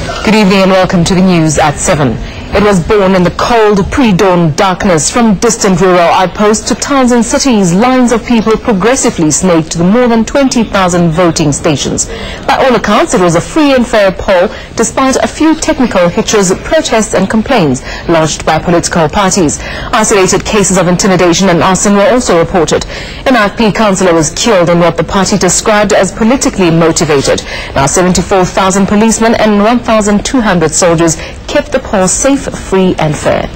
Good evening and welcome to the news at 7. It was born in the cold pre-dawn darkness. From distant rural outposts to towns and cities, lines of people progressively snaked to the more than 20,000 voting stations. By all accounts, it was a free and fair poll, despite a few technical hitches, protests and complaints lodged by political parties. Isolated cases of intimidation and arson were also reported. An IFP councillor was killed in what the party described as politically motivated. Now 74,000 policemen and 1,200 soldiers kept the poll safe, free and fair.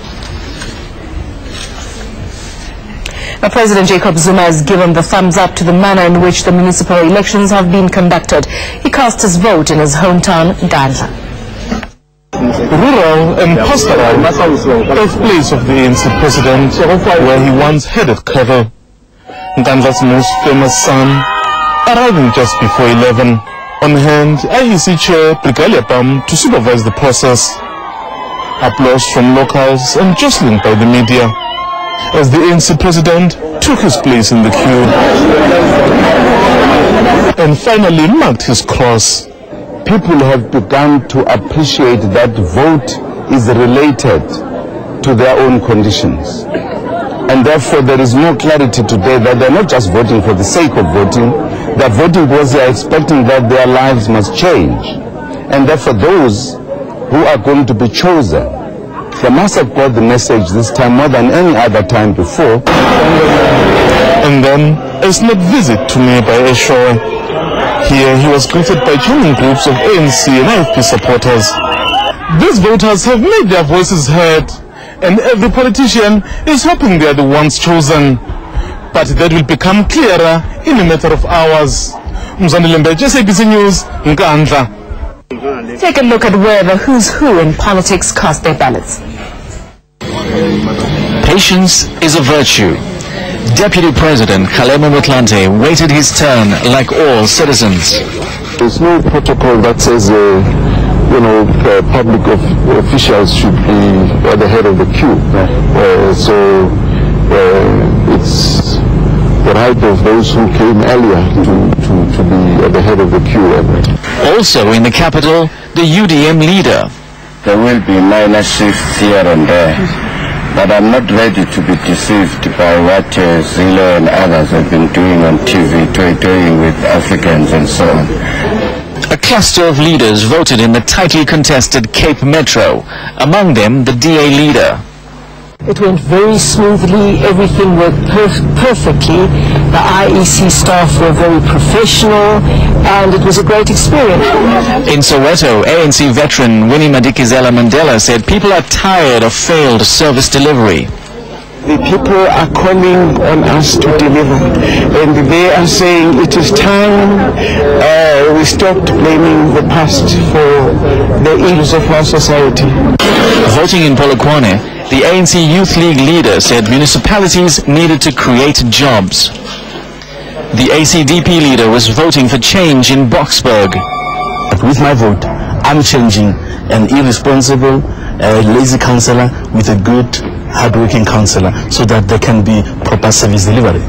Now, President Jacob Zuma has given the thumbs up to the manner in which the municipal elections have been conducted. He cast his vote in his hometown, Gandla. Rural and pastoral, birthplace of the ANC president, where he once headed cattle. Gandla's most famous son, arriving just before 11. On hand, IEC Chair Brigadier Bam to supervise the process. Applause from locals and jostling by the media as the ANC president took his place in the queue and finally marked his cross. People have begun to appreciate that vote is related to their own conditions. And therefore there is more clarity today that they're not just voting for the sake of voting, they're voting because they are expecting that their lives must change. And therefore those who are going to be chosen, they must have got the message this time more than any other time before. And then a snap visit to nearby Eshowe. Here he was greeted by joining groups of ANC and IFP supporters. These voters have made their voices heard, and every politician is hoping they are the ones chosen. But that will become clearer in a matter of hours. SABC News, Nkandla. Take a look at where the who's who in politics cast their ballots. Patience is a virtue. Deputy President Kgalema Motlanthe waited his turn like all citizens. There's no protocol that says, public officials should be at the head of the queue. It's the right of those who came earlier to be at the head of the queue. Also in the capital, the UDM leader. There will be minor shifts here and there, but I'm not ready to be deceived by what Zilo and others have been doing on TV, toying with Africans and so on. A cluster of leaders voted in the tightly contested Cape Metro, among them the DA leader. It went very smoothly, everything worked perfectly. The IEC staff were very professional and it was a great experience. In Soweto, ANC veteran Winnie Madikizela Mandela said people are tired of failed service delivery. The people are calling on us to deliver and they are saying it is time we stopped blaming the past for the ills of our society. Voting in Polokwane, the ANC Youth League leader said municipalities needed to create jobs. The ACDP leader was voting for change in Boksburg. With my vote, I'm changing an irresponsible, lazy councillor with a good, hard-working councillor so that there can be proper service delivery.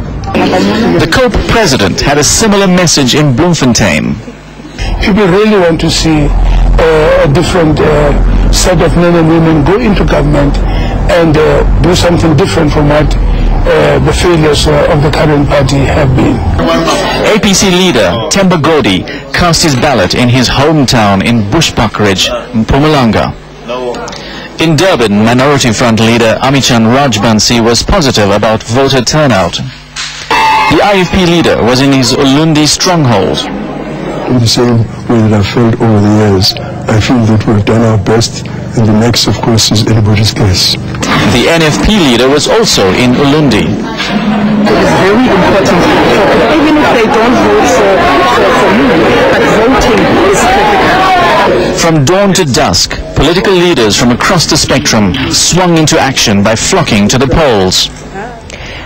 The COPE president had a similar message in Bloemfontein. People really want to see a different set of men and women go into government and do something different from what the failures of the current party have been. APC leader Themba Godi cast his ballot in his hometown in Bushbuckridge, Mpumalanga. In Durban, Minority Front leader Amichan Rajbansi was positive about voter turnout. The IFP leader was in his Ulundi stronghold. In the same way that I've felt over the years, I feel that we've done our best, and the next, of course, is anybody's guess. The NFP leader was also in Ulundi. It's very important, even if they don't vote for me, but voting is critical. From dawn to dusk, political leaders from across the spectrum swung into action by flocking to the polls.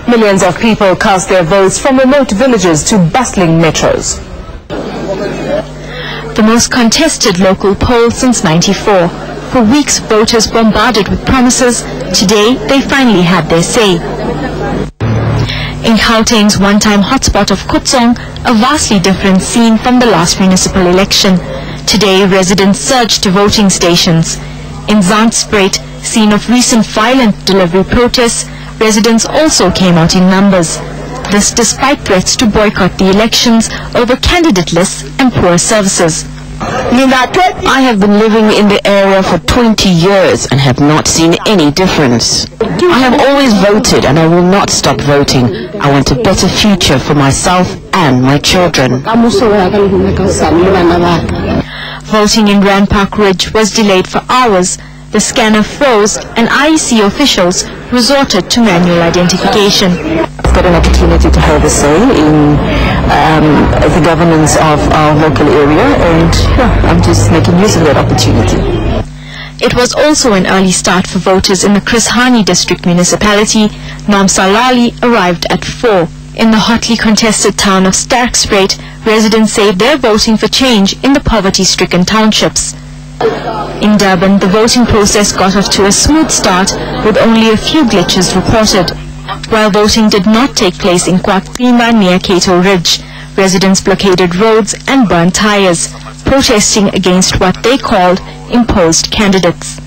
Millions of people cast their votes from remote villages to bustling metros. The most contested local poll since '94. For weeks, voters bombarded with promises. Today, they finally had their say. In Gauteng's one-time hotspot of Kutsong, a vastly different scene from the last municipal election. Today, residents surged to voting stations. In Zandspruit, scene of recent violent delivery protests, residents also came out in numbers. This despite threats to boycott the elections over candidate lists and poor services. I have been living in the area for 20 years and have not seen any difference. I have always voted and I will not stop voting. I want a better future for myself and my children. Voting in Rand Park Ridge was delayed for hours. The scanner froze and IEC officials resorted to manual identification. I've got an opportunity to have a say in the governance of our local area, and I'm just making use of that opportunity. It was also an early start for voters in the Chris Hani District Municipality. Nom Salali arrived at 4. In the hotly contested town of Sterkspruit, residents say they're voting for change in the poverty-stricken townships. In Durban, the voting process got off to a smooth start with only a few glitches reported. While voting did not take place in Kwakpima near Cato Ridge, residents blockaded roads and burned tires, protesting against what they called imposed candidates.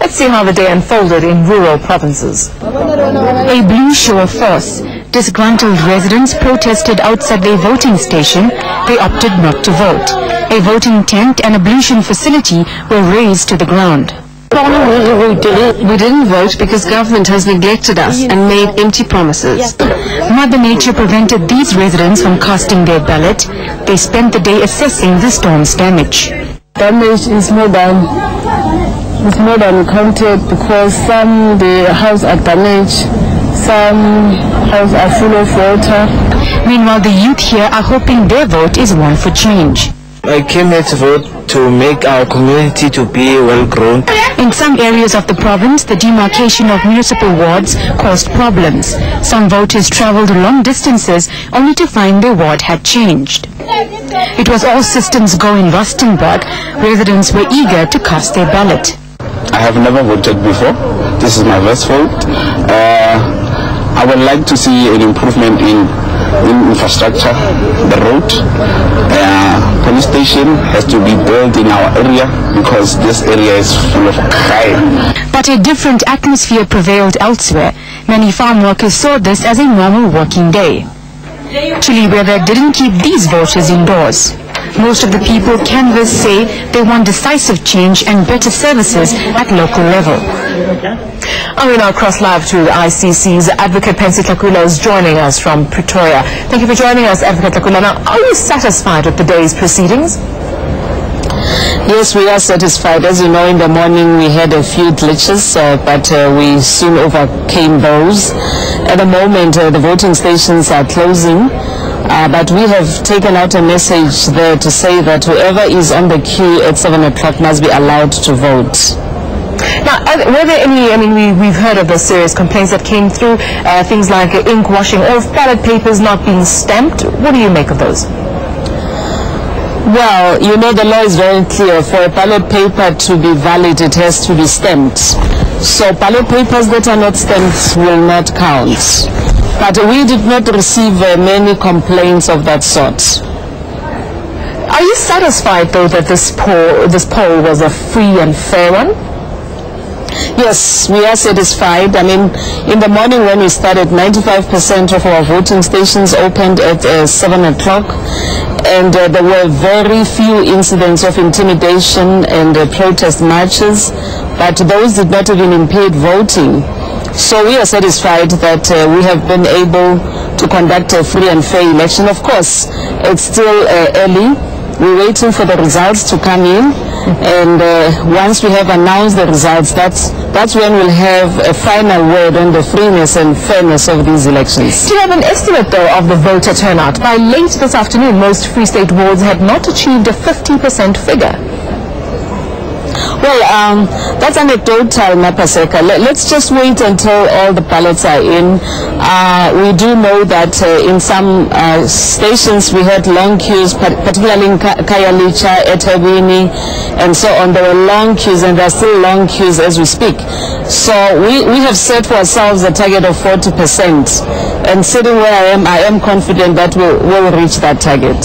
Let's see how the day unfolded in rural provinces. A blue show of force. Disgruntled residents protested outside their voting station. They opted not to vote. A voting tent and ablution facility were razed to the ground. We didn't vote because government has neglected us and made empty promises. Mother Nature prevented these residents from casting their ballot. They spent the day assessing the storm's damage. Damage is more than counted because some the houses are damaged, some houses are full of water. Meanwhile, the youth here are hoping their vote is one for change. I came here to vote to make our community to be well grown. In some areas of the province, the demarcation of municipal wards caused problems. Some voters travelled long distances only to find their ward had changed. It was all systems go in Rustenburg. Residents were eager to cast their ballot. I have never voted before. This is my first vote. I would like to see an improvement in infrastructure, the road. Police station has to be built in our area because this area is full of crime. But a different atmosphere prevailed elsewhere. Many farm workers saw this as a normal working day. Chilly weather didn't keep these voters indoors. Most of the people canvassed say they want decisive change and better services at local level. And we now cross live to the ICC's Advocate Pensi Tlakula is joining us from Pretoria. Thank you for joining us, Advocate Tlakula. Now, are you satisfied with the day's proceedings? Yes, we are satisfied. As you know, in the morning we had a few glitches, but we soon overcame those. At the moment, the voting stations are closing, but we have taken out a message there to say that whoever is on the queue at 7 o'clock must be allowed to vote. Now, were there any, we've heard of the serious complaints that came through, things like ink washing or ballot papers not being stamped. What do you make of those? Well, you know, the law is very clear. For a ballot paper to be valid, it has to be stamped. So ballot papers that are not stamped will not count. But we did not receive many complaints of that sort. Are you satisfied, though, that this poll was a free and fair one? Yes, we are satisfied. I mean, in the morning when we started, 95% of our voting stations opened at 7 o'clock. And there were very few incidents of intimidation and protest marches, but those did not even impede voting. So we are satisfied that we have been able to conduct a free and fair election. Of course, it's still early. We're waiting for the results to come in, and once we have announced the results, that's when we'll have a final word on the freeness and fairness of these elections. Do you have an estimate, though, of the voter turnout? By late this afternoon, most Free State wards had not achieved a 50% figure. Well, that's anecdotal, Napaseka. Let's just wait until all the ballots are in. We do know that in some stations we had long queues, particularly in Kayalicha, Etabini, and so on. There were long queues, and there are still long queues as we speak. So we have set for ourselves a target of 40%. And sitting where I am confident that we'll reach that target.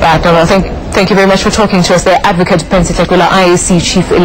Right, well, I think Thank you very much for talking to us there, Advocate Pensitlakula, IAC Chief Elect.